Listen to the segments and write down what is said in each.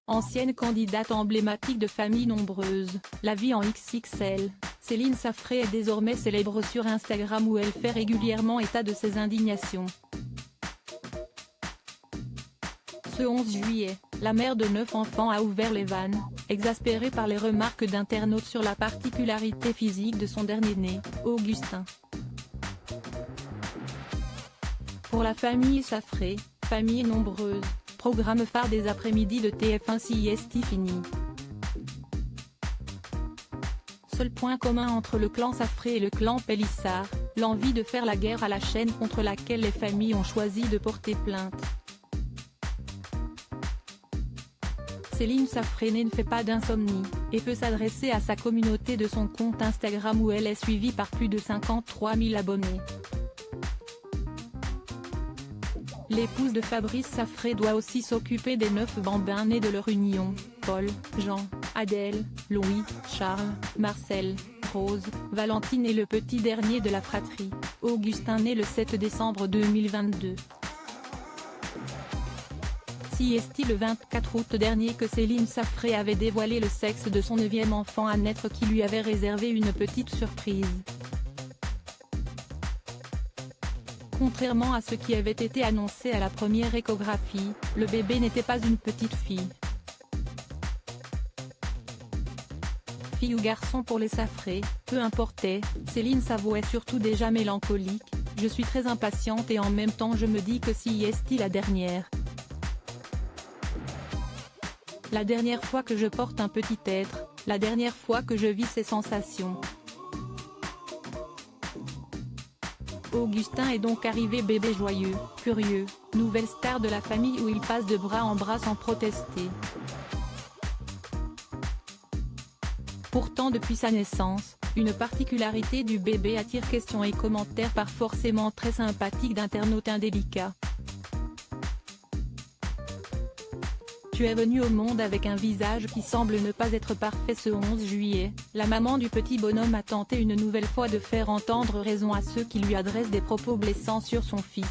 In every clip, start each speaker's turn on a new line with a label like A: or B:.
A: Ancienne candidate emblématique de famille nombreuse, la vie en XXL, Céline Safré est désormais célèbre sur Instagram où elle fait régulièrement état de ses indignations. Ce 11 juillet, la mère de 9 enfants a ouvert les vannes, exaspérée par les remarques d'internautes sur la particularité physique de son dernier-né, Augustin. Pour la famille Safré, famille nombreuse, programme phare des après-midi de TF1 Siesti fini. Seul point commun entre le clan Safré et le clan Pélissard, l'envie de faire la guerre à la chaîne contre laquelle les familles ont choisi de porter plainte. Céline Safré ne fait pas d'insomnie, et peut s'adresser à sa communauté de son compte Instagram où elle est suivie par plus de 53 000 abonnés. L'épouse de Fabrice Safré doit aussi s'occuper des 9 bambins nés de leur union, Paul, Jean, Adèle, Louis, Charles, Marcel, Rose, Valentine et le petit dernier de la fratrie, Augustin né le 7 décembre 2022. Siesti le 24 août dernier que Céline Safré avait dévoilé le sexe de son 9e enfant à naître qui lui avait réservé une petite surprise. Contrairement à ce qui avait été annoncé à la première échographie, le bébé n'était pas une petite fille. Fille ou garçon pour les Safré, peu importait, Céline s'avouait surtout déjà mélancolique, « Je suis très impatiente et en même temps je me dis que Siesti la dernière. La dernière fois que je porte un petit être, la dernière fois que je vis ces sensations. » Augustin est donc arrivé bébé joyeux, curieux, nouvelle star de la famille où il passe de bras en bras sans protester. Pourtant depuis sa naissance, une particularité du bébé attire questions et commentaires pas forcément très sympathiques d'internautes indélicats. Tu es venu au monde avec un visage qui semble ne pas être parfait. Ce 11 juillet, la maman du petit bonhomme a tenté une nouvelle fois de faire entendre raison à ceux qui lui adressent des propos blessants sur son fils.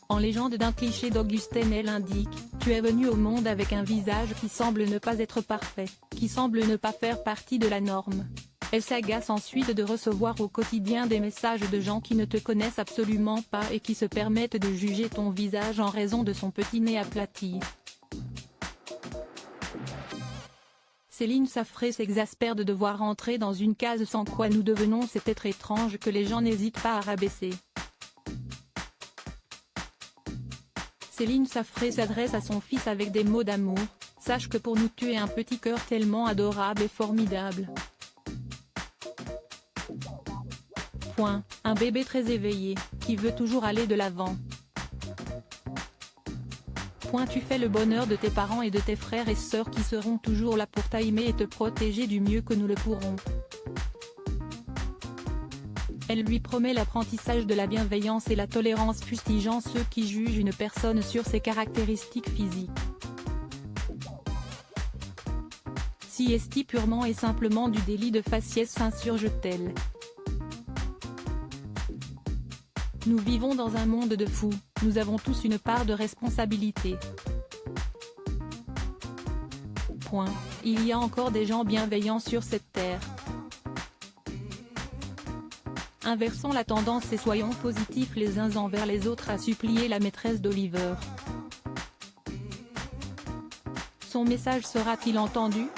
A: En légende d'un cliché d'Augustin, elle indique « Tu es venu au monde avec un visage qui semble ne pas être parfait, qui semble ne pas faire partie de la norme ». Elle s'agace ensuite de recevoir au quotidien des messages de gens qui ne te connaissent absolument pas et qui se permettent de juger ton visage en raison de son petit nez aplati. Céline Safré s'exaspère de devoir entrer dans une case sans quoi nous devenons cet être étrange que les gens n'hésitent pas à rabaisser. Céline Safré s'adresse à son fils avec des mots d'amour, « Sache que pour nous tu es un petit cœur tellement adorable et formidable. » Un bébé très éveillé, qui veut toujours aller de l'avant. Tu fais le bonheur de tes parents et de tes frères et sœurs qui seront toujours là pour t'aimer et te protéger du mieux que nous le pourrons. Elle lui promet l'apprentissage de la bienveillance et la tolérance, fustigeant ceux qui jugent une personne sur ses caractéristiques physiques. Siesti purement et simplement du délit de faciès, s'insurge-t-elle. Nous vivons dans un monde de fous, nous avons tous une part de responsabilité. Il y a encore des gens bienveillants sur cette terre. Inversons la tendance et soyons positifs les uns envers les autres, a supplié la maîtresse d'Oliver. Son message sera-t-il entendu ?